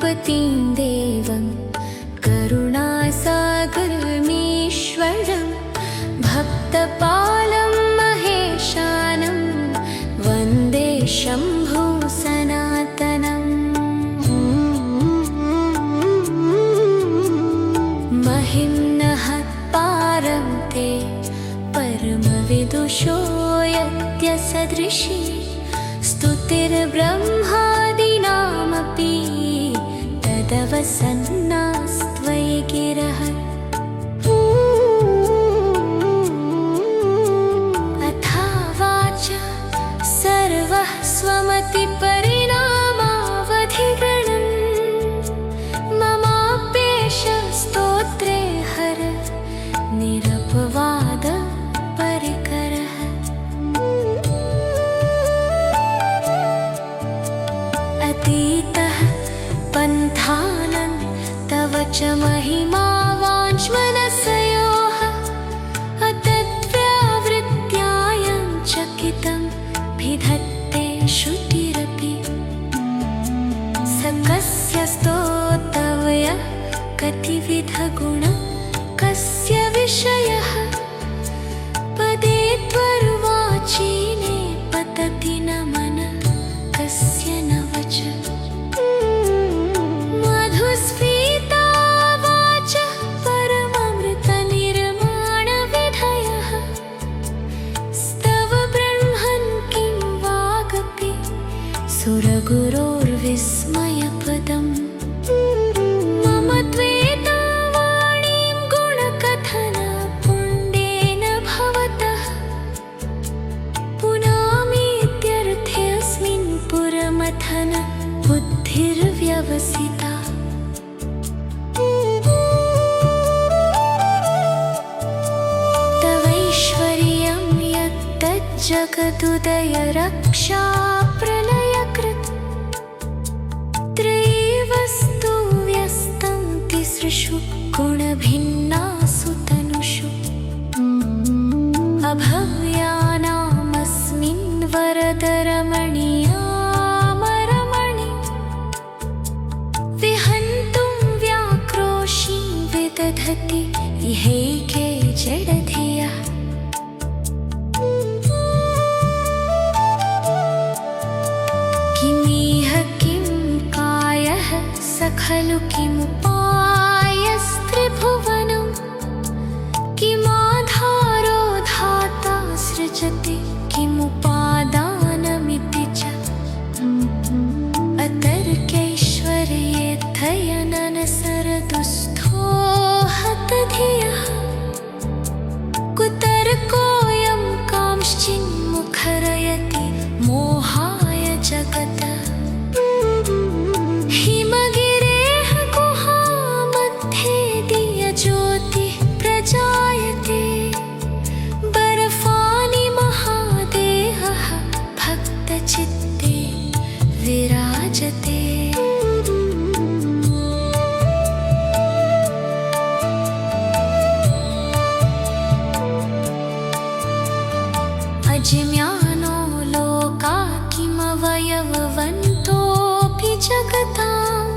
रघुपतिं देवं करुणासागरमीश्वरं भक्तपालं महेशानं वन्दे शम्भुं सनातनम्। महिम्नः पारं ते परमविदुषो यज्ञसदृशी स्तुतिर्ब्रह्मादीनामपि तदवसन्नास्त्वयि गिरः। अथावाच सर्वः स्वमतिपरिणामावधिगणन् ममाप्येष स्तोत्रे हर निरपवाद परिकरः। अतीतः पन्थानं तव च महिमा वाञ्छ्मनसयोः अतद्व्यावृत्यायं चकितं भिधत्ते श्रुतिरपि। स कस्य स्तोतव्यः कतिविधगुण कस्य विषयः पदे त्वर्वाचीने पतति न मन कस्य न वच। मधुस्फीता वाचः परममृतनिर्माणविधयः स्तव ब्रह्मन् किं वागपि सुरगुरोर्विस्मयपदम्। मम त्वेता वाणीं गुणकथनपुण्येन भवतः पुनामीत्यर्थेऽस्मिन् पुरमथन बुद्धिर्व्यवसिता। तवैश्वर्यं यत्तज्जगदुदयरक्षा प्रलयकृत् त्रयीवस्तु व्यस्तं तिसृषु गुणभिन्नासु तनुषु। अभव्यानामस्मिन् वरदरमणीयामरमणि विहन्तुं व्याक्रोशी विदधति इहैके जडधियः। किमिह किं कायः स खलु किमुपायस्त्रिभुवनं किमाधारो धाता सृजति किमुपादानमिति च। अतर्क्यैश्वर्येऽर्थयननसरदुस्थो हतधियः कुतर्कोऽयं कांश्चिन्मुखरयति मोहाय जगतः। हिमगिरेः गुहामध्ये दियज्योतिः प्रजायते बर्फानि महादेहः भक्तचित्ते विराजते। अजिम्यानो लोका किमवयववन्तोऽपि जगताम्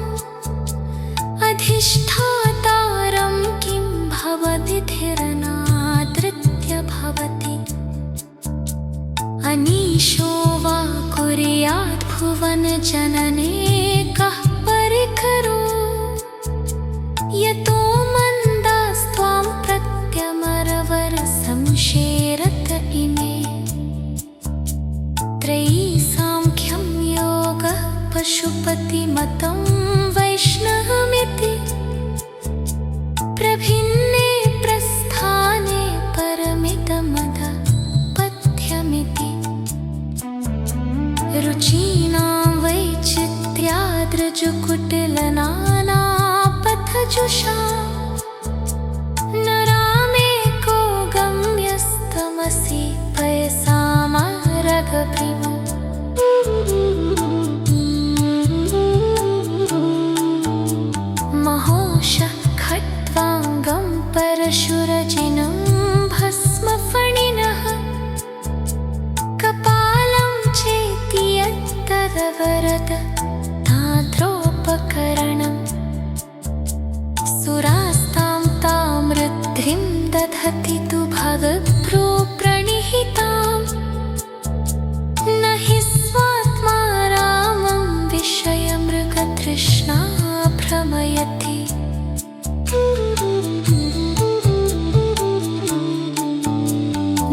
अधिष्ठातारं किं भवविधिरनादृत्य भवति। अनीशो वा कुर्यात् भुवनजनने कः परिकरो यतो मन्दास्त्वां प्रत्यमरवरसंशेरत इमे। त्रयी सांख्यं योगः पशुपतिमतं वैष्णवमिति प्रभिन्ने प्रस्थाने परमिदमद पथ्यमिति। रुचीनां वैचित्र्याद्रजुकुटिलनानापथजुषा न रामेको गम्यस्तमसि पयसामारगभृमः। महोषः खट्वाङ्गं परशुरजिनं भस्मफणिनः कपालं चेति यत्तदवरद ताद्रोपकरण भवभ्रो प्रणिहिताम् न हि स्वात्मा रामं विषयमृगतृष्णा भ्रमयति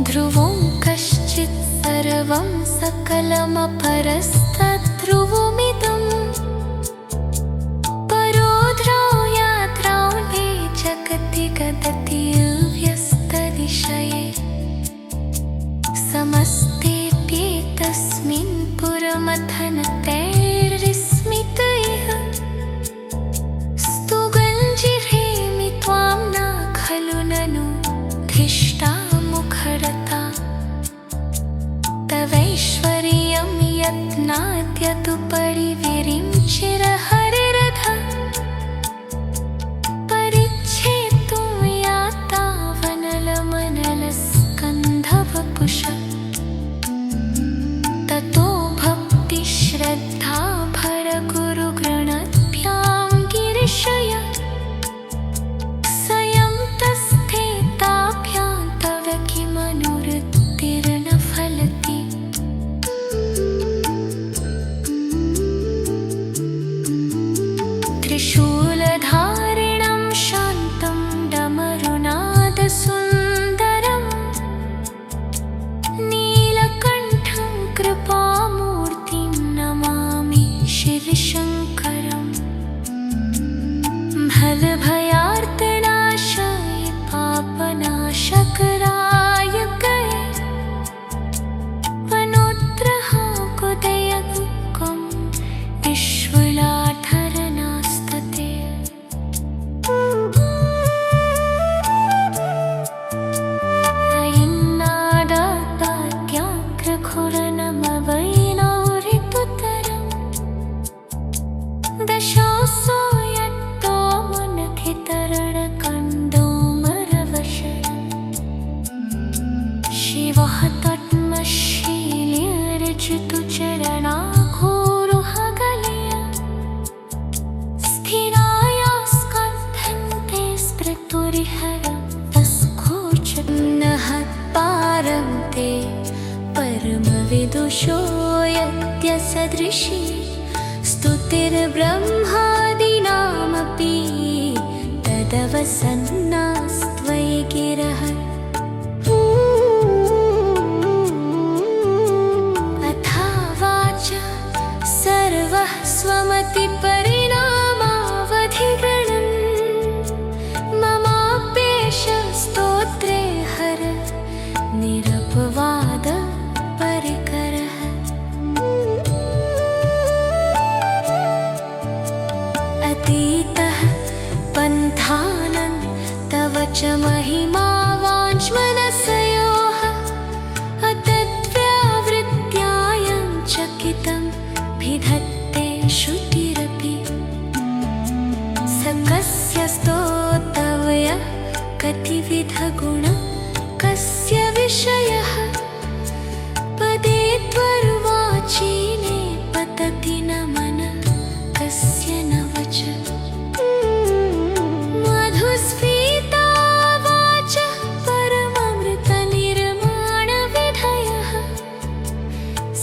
ध्रुवं कश्चित् सर्वं सकलमपरस्तद्ध्रुवमिदम् परो ध्रुवयात्राणे जगति गदति व्यस्तदिशये समस्तेऽप्येतस्मिन् पुरमथनतैर्विस्मित इह स्तुगञ्जिह्रेमि त्वां न खलु ननु धिष्ठा मुखरता तवैश्वर्यं यत्नाद्यदुपरि विरिञ्चिरहरिरथ परिच्छेतुं यातावनलमनलस्कन्धवपुष ततो भक्तिश्रद्धा भरगुरुगृणभ्यां गिरिशय स्वयं तस्थे ताभ्यां तव किमनुवृत्तिर्न फलति त्रिशूलधारिणं शान्तं डमरुनादसुन्दरं नीलकण्ठं कृपामूर्तिं नमामि शिवशङ्करम् भवभयार्तनाशाय पापनाशकराय गये वनोत्रहाकुदयगुक्कं विश्वलाठरनास्तते अयन्नादात्याग्रघोरनमवैनौरितुतरम् दशासो यत्तो मुनखितरणकण्डोमरवशर शिवः तत्मशीलिर्जितुचरणाघोरुहगलय स्थिराया स्कन्धन्ते स्मृतुरिहर तस्खोर्चनः पारं ते परमविदुषो यत्यसदृशी स्तुतिर्ब्रह्मादीनामपि तदवसन्नास्त्वयि गिरः अथावाच सर्वः स्वमतिपरिणामावधिगणन् ममाप्येष स्तोत्रे हर निरपवाद परिकरः अतीतः पन्थानन् तव च महिमा वाञ्छ्मनसयोः अतद्व्यावृत्यायं चकितं भिधत्ते श्रुतिरपि स कस्य स्तोतव्यः कतिविधगुण कस्य विषयः पदे त्वर्वाचीने पतति न मन कस्य न वच मधुस्फीता वाचः परममृतनिर्माणविधयः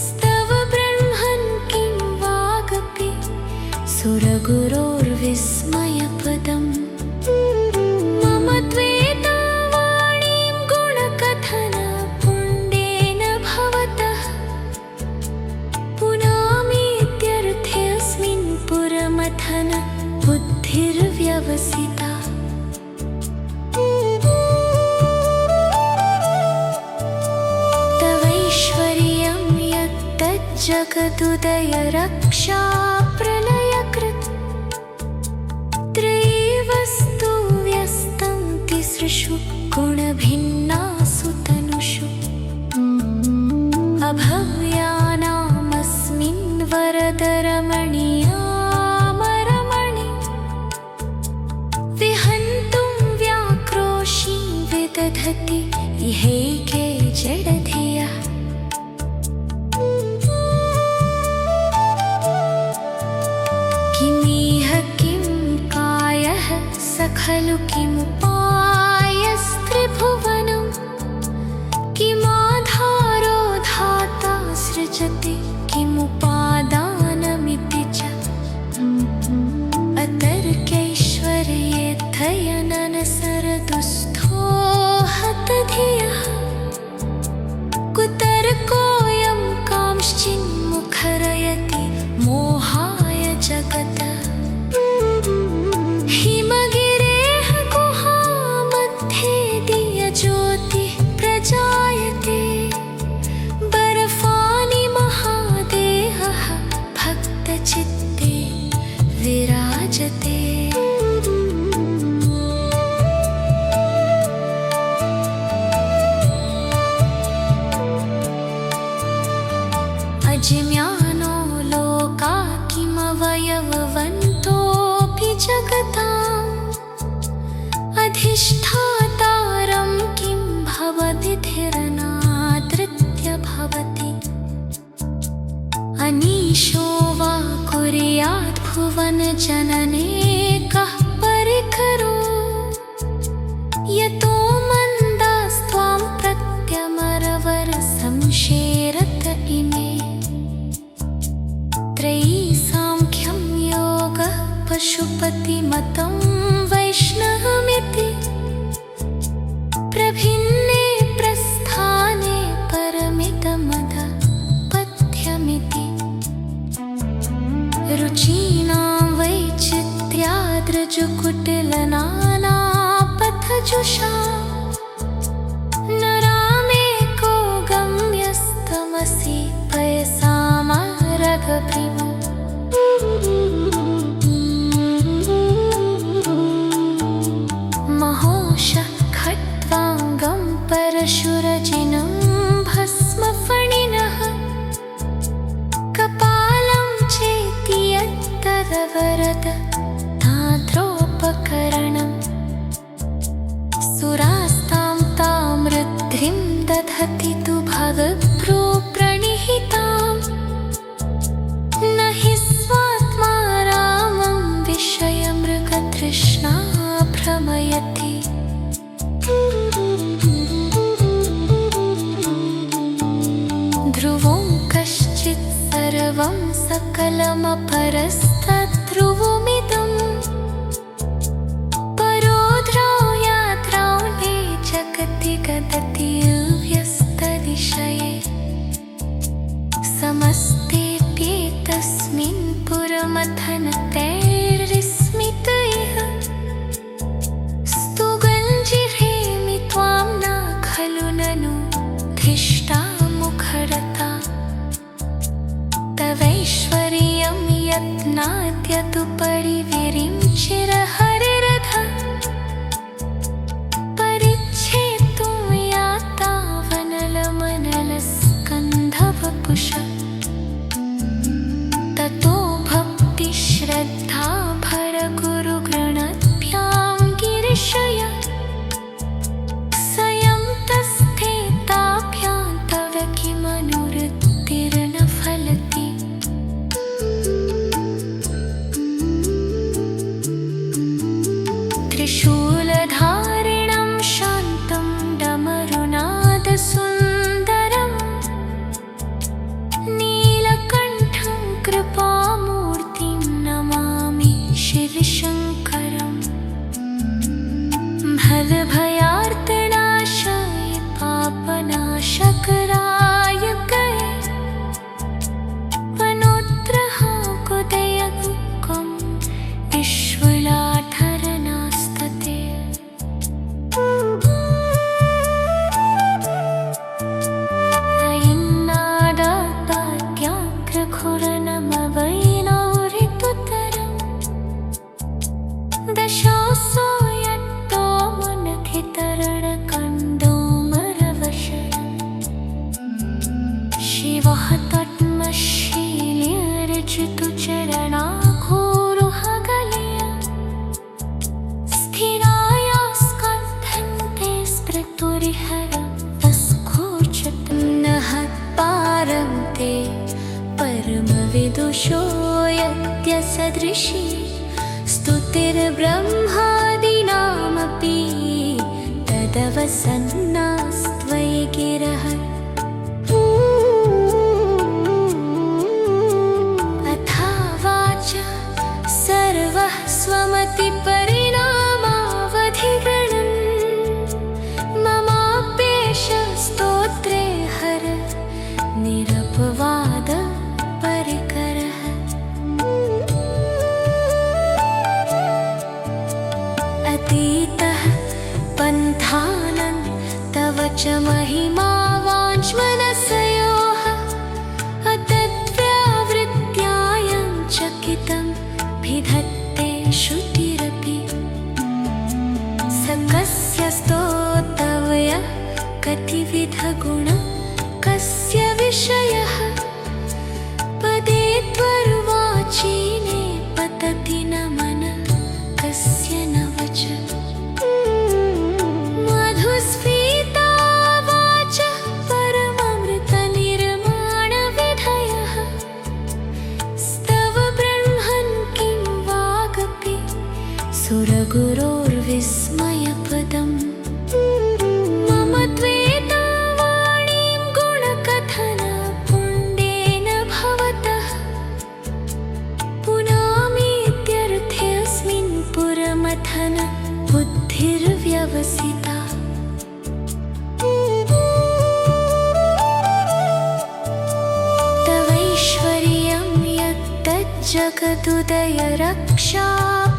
स्तव ब्रह्मन् किं वागपि सुरगुरोर्विस्मयपदम् मम त्वेता वाणीं गुणकथन पुण्येन भवतः पुनामीत्यर्थेऽस्मिन् पुरमथन बुद्धिर्व्यवसिता तवैश्वर्यं यत्तज्जगदुदयरक्षा प्रलयकृत् त्रयीवस्तु व्यस्तं तिसृषु गुणभिन्नासु तनुषु अभव्यानामस्मिन् वरदरमणीयामरमणि विहन्तुं व्याक्रोशी विदधति इहैके जडधियः किमिह किं कायः स खलु किमुपायस्त्रिभुवनं विधिर्नादृत्य भवति अनीशो वा कुर्यात् भुवनजनने कः परिकरो यतो मन्दास्त्वां प्रत्यमरवरसंशेरत इमे त्रयी सांख्यं योगः पशुपतिमतं वैष्णवमिति प्रभिन्ने प्रस्थाने परमितमदपथ्यमिति रुचीनां वैचित्र्याद्रजुकुटिलनानापथजुषा नरामेको गम्यस्तमसि पयसामारगभृमो महोषः खट्वाङ्गं परशुरजिनं भस्मफणिनः कपालं चेति यत्तदवरद ताद्रोपकरणम् सुरास्तां तां वृद्धिं दधति तु भगभ्रो प्रणिहितां न हि स्वात्मा रामं विषयमृगतृष्णा भ्रमयति ध्रुवं कश्चित् सर्वं सकलमपरस्तद्ध्रुवमिदं परो ध्रुवयात्राणे जगति गदति व्यस्तदिशये समस्तेऽप्येतस्मिन् पुरमथनतैर्विस्मित इह स्तुगञ्जिह्रेमि त्वां न खलु ननु धिष्ठा मुखरता तवैश्वर्यं यत्नाद्यदुपरि विरिञ्चिरहरिरथ परिच्छेतुं यातावनलमनलस्कन्धवपुष ततो भक्तिश्रद्धा भरगुरुगृणभ्यां गिरिशय स्वयं तस्थेताभ्यां तव किमनुवृत्तिर्न फलति त्रिशूलधारिणं शान्तं डमरुनादसुन्दरं नीलकण्ठं कृपामूर्तिं नमामि शिवशङ्करम् भवभयार्तनाशाय पापनाशकरायकये वनोत्रहाकुदयगुक्कं विश्वलाठरनास्तते अयिन्नादाग्रघुरनमवैनौरितुतरं दशासो यत्तो मुनखितरणकण्डोमरवशरम् शिवः तद्मशील्यर्जितुचरणाघोरुहगलय स्थिराया स्कन्धन्ते स्मृतुरिहर तस्खोचतं नः पारं ते परमविदुषो यत्यसदृशी स्तुतिर्ब्रह्मादीनामपि तदवसन्नास्त्वयि गिरः अथावाच सर्वः स्वमतिपरिणामावधिगणन् ममाप्येष स्तोत्रे हर निरपवाद परिकरः अतीतः पन्थानं तव च महिमा वाञ्छ्मनसयोः अतद्व्यावृत्यायं चकितं भिधत्ते श्रुतिरपि स कस्य स्तोतव्यः कतिविधगुण कस्य विषयः पदे त्वर्वाचीने पतति न मन कस्य न वच मधुस्फीता वा जगदुदय रक्षा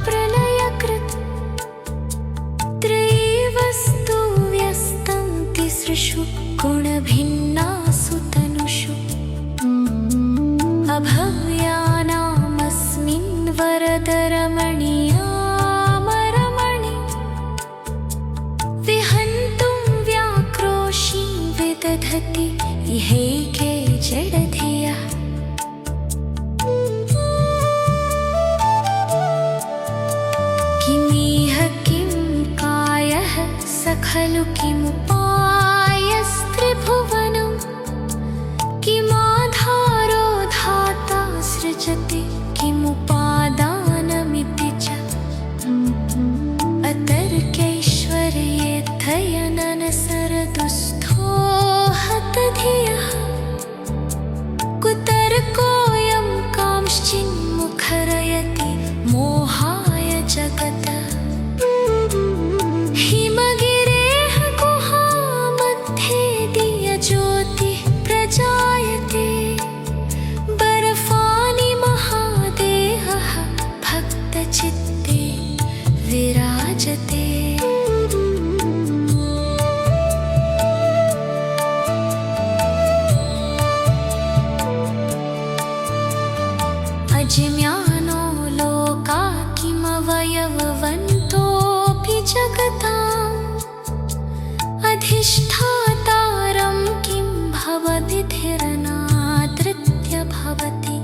प्रलयकृत् त्रयीवस्तु व्यस्तं तिसृषु गुणभिन्नासु तनुषु अभव्यानामस्मिन् वरदरमणीयामरमणि विहन्तुं व्याक्रोशी विदधति इहैके जडधियः किमिह किं कायः स खलु किमुपायस्त्रिभुवनं किमाधारो धाता सृजति किमुपादानमिति च अतर्क्यैश्वर्येऽध्ययननसरदुस्थो हतधियः कुतर्कोऽयं कांश्चिन्मुखरयति मोहाय जगतः हिमगिरेः गुहामध्ये दियज्योतिः प्रजायते बर्फानि महादेहः भक्तचित्ते विराजते अजिम्यानो लोका किमवयववन्तोऽपि जगताम् अधिष्ठातारं किं भवविधिरनादृत्य भवति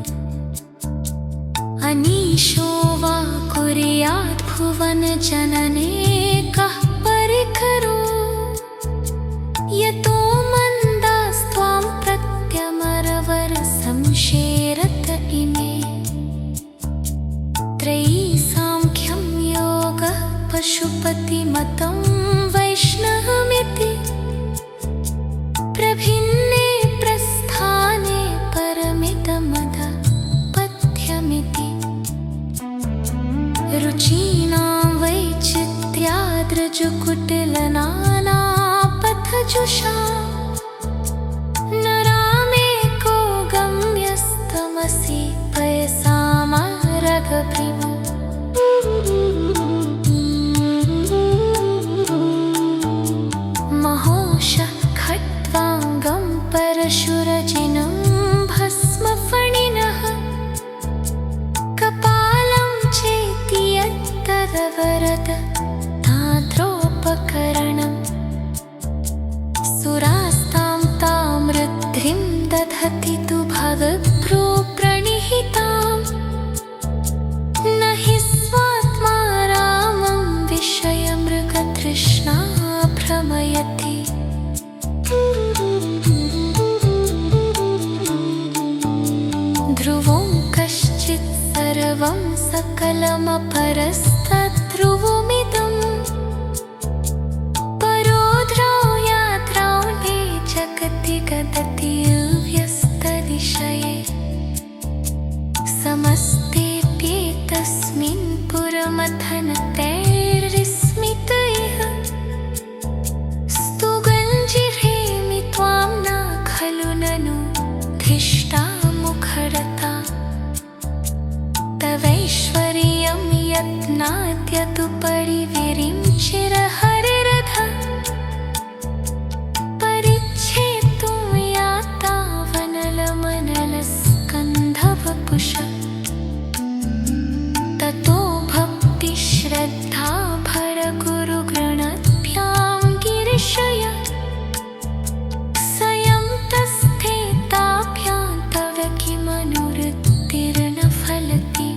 अनीशो वा कुर्यात् भुवनजनने कः परिकरो यतो मन्दास्त्वां प्रत्यमरवरसंशेरत इमे त्रयी सांख्यं योगः पशुपतिमतं वैष्णवमिति प्रभिन्ने प्रस्थाने परमिदमदपथ्यमिति रुचीनां वैचित्र्याद्रजुकुटिलनानापथजुषा नरामेको गम्यस्तमसि पयसामारगभृम महोषः खट्वाङ्गं परशुरजिनं भस्मफणिनः कपालं चेति यत्तदवरद ताद्रोपकरणम् सुरास्तां तां रुद्धिं दधति तु भवभ्रू प्रणिहिताम् न हि स्वात्मा रामं विषयमृगतृष्णा भ्रमयति ध्रुवं कश्चित् सर्वं सकलमपरस्तद्ध्रुवमिदम् परो द्रौयाद्रौणे जगति गदति व्यस्तदिशये समस्तेऽप्येतस्मिन् पुरमथनतैर्विस्मित इह स्तुगञ्जिरेमि त्वां न खलु ननु धिष्ठा मुखरता तवैश्वर्यं यत्नाद्यदुपरिविरिञ्चिरहरिरथ परिच्छेतुं यातावनलमनलस्कन्धवपुष ततो भक्तिश्रद्धा भरगुरुगृणद्भ्यां गिरिशय स्वयं तस्थे ताभ्यां तव किमनुवृत्तिर्न फलति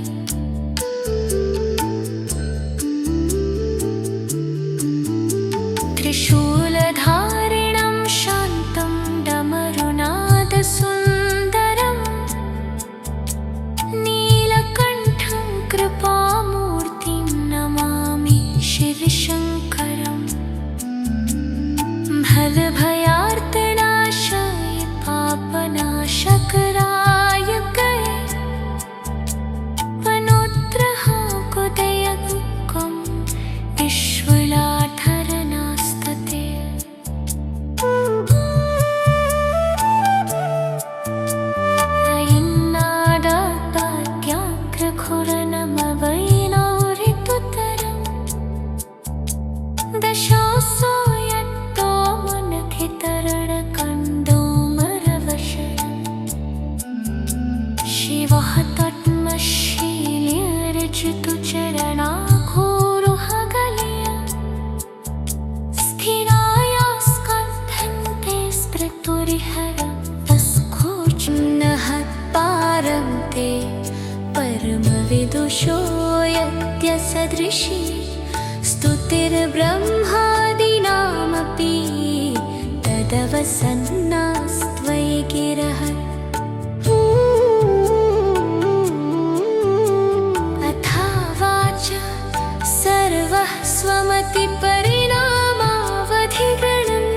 विहरस्खोचिन्नः पारं ते परमविदुषो यत्यसदृशी स्तुतिर्ब्रह्मादीनामपि तदवसन्नास्त्वयि गिरः। अथावाच सर्वः स्वमतिपरिणामावधिगणम्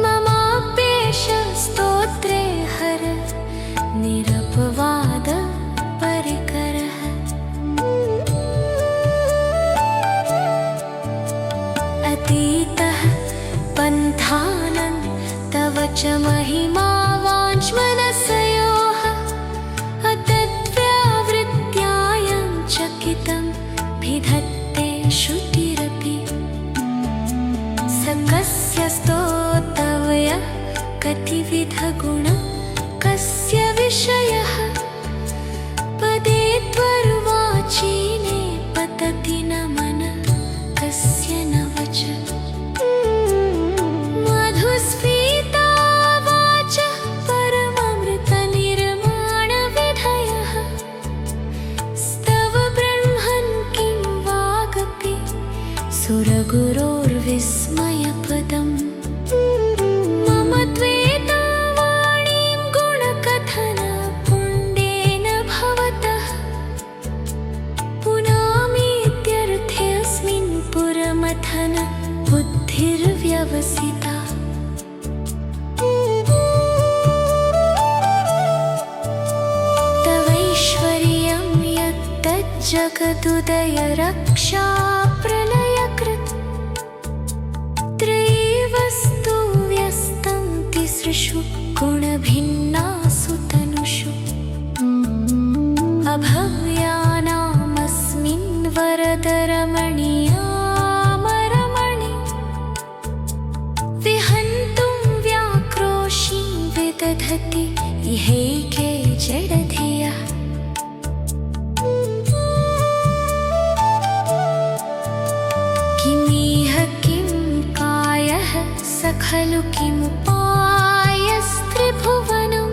ममाप्येष स्तोत्रे हर निरपवाद परिकरः। अतीतः पन्थानन् तव च महिमा वाञ्छ्मनसयोः अतद्व्यावृत्यायं चकितं भिधत्ते श्रुतिरपि। स कस्य स्तोतव्यः कतिविधगुण कस्य विषयः पदे त्वर्वाचीने पतति न मन कस्य न वच। मधुस्फीता वाचः परममृतनिर्माणविधयः स्तव ब्रह्मन् किं वागपि सुरगुरोर्विस्मयपदम्। मम त्वेतां वाणीं गुणकथनपुण्येन भवतः पुनामीत्यर्थेऽस्मिन् पुरमथन बुद्धिर्व्यवसिता। तवैश्वर्यं यत्तज्जगदुदयरक्षा प्रलयकृत् त्रयीवस्तु व्यस्तं तिसृषु गुणभिन्नासु तनुषु। अभव्यानामस्मिन् वरदरमणीयामरमणि विहन्तुं व्याक्रोशीं विदधति इहैके जडधियः। किमिह किं कायः स खलु किमुपायस्त्रिभुवनं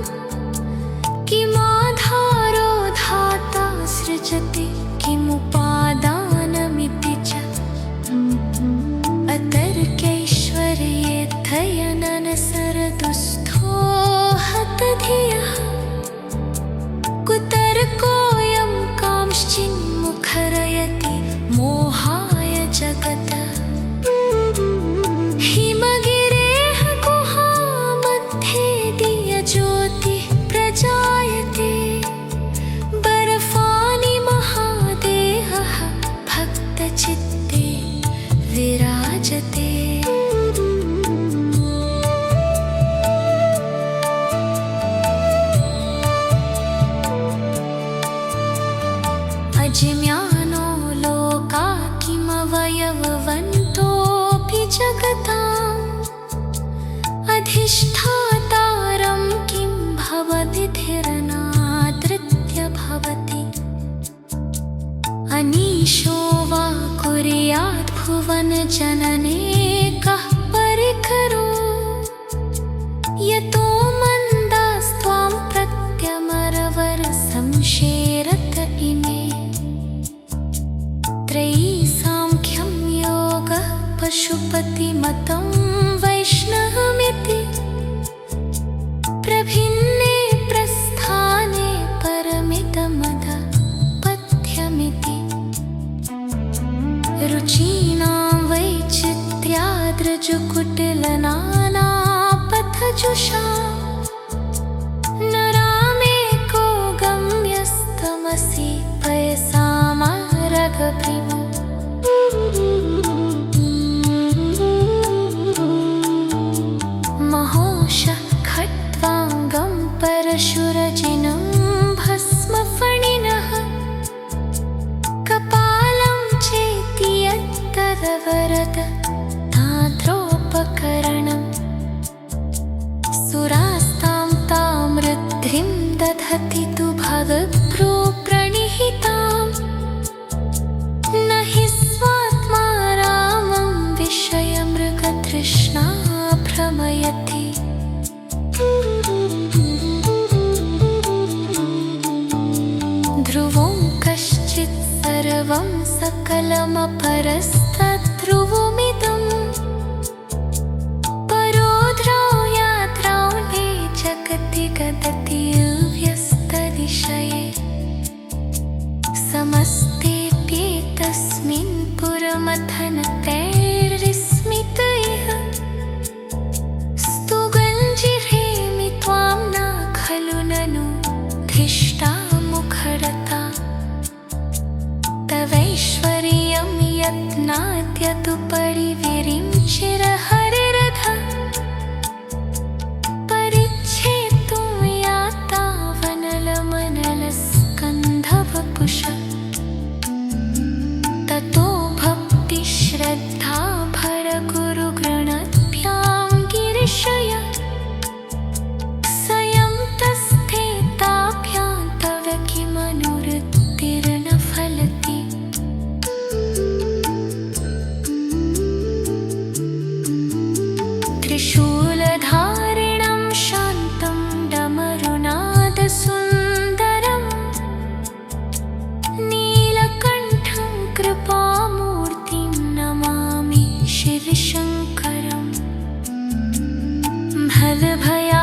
किमाधारो धाता सृजति किमुपादानमिति च। अतर्क्यैश्वर्येऽध्ययननसरदुस्थो हतधियः कुतर्कोऽयं कांश्चिन्मुखरयति मोहाय जगतः। हिमगिरेः गुहामध्ये दियज्योतिः प्रजायते बर्फानि महादेहः भक्तचित्ते विराजते। अजिम्यानो लोका किमवयववन्तोऽपि जगताम् अधिष्ठातारं किं भवविधिरनादृत्य भवति। अनीशो वा कुर्यात् भुवनजनने कः परिकरो यतो मन्दास्त्वां प्रत्यमरवरसंशेरत इमे। त्रयी सांख्यं योगः पशुपतिमतं वैष्णवमिति प्रभिन्ने प्रस्थाने परमितमदपथ्यमिति। रुचीनां वैचित्र्याद्रजुकुटिलनानापथजुषा न रामेको गम्यस्तमसि पयसामारगभृम। महोषः खट्वाङ्गं परशुरजिनं भस्मफणिनः कपालं चेति यत्तदवरद ताद्रोपकरणम्। सुरास्तां तां वृद्धिं दधति तु भवभ्रो प्रणिहितां न हि स्वात्मा रामं विषयमृगतृष्णा भ्रमयति। सर्वं सकलमपरस्तद्ध्रुवमिदम् परोध्रौ यात्रां मे जगति गदति व्यस्तदिशये समस्तेऽप्येतस्मिन् पुरमथनतैर्विस्मित इह स्तुगञ्जिरेमि त्वां न खलु ननु धिष्ठा मुखरता तवैश्वर्यं यत्नाद्यदुपरि विरिञ्चिरहरिरथ परिच्छेतुं याता वनलमनलस्कन्धवपुष ततो भक्तिश्रद्धा भरगुरुगृणद्भ्यां गिरिशय स्वयं तस्थे ताभ्यां तव किमनुवृत्तिर्न फलति त्रिशूलधारिणं शान्तं डमरुनादसुन्दरं नीलकण्ठं कृपामूर्तिं नमामि शिवशङ्करम् भवभया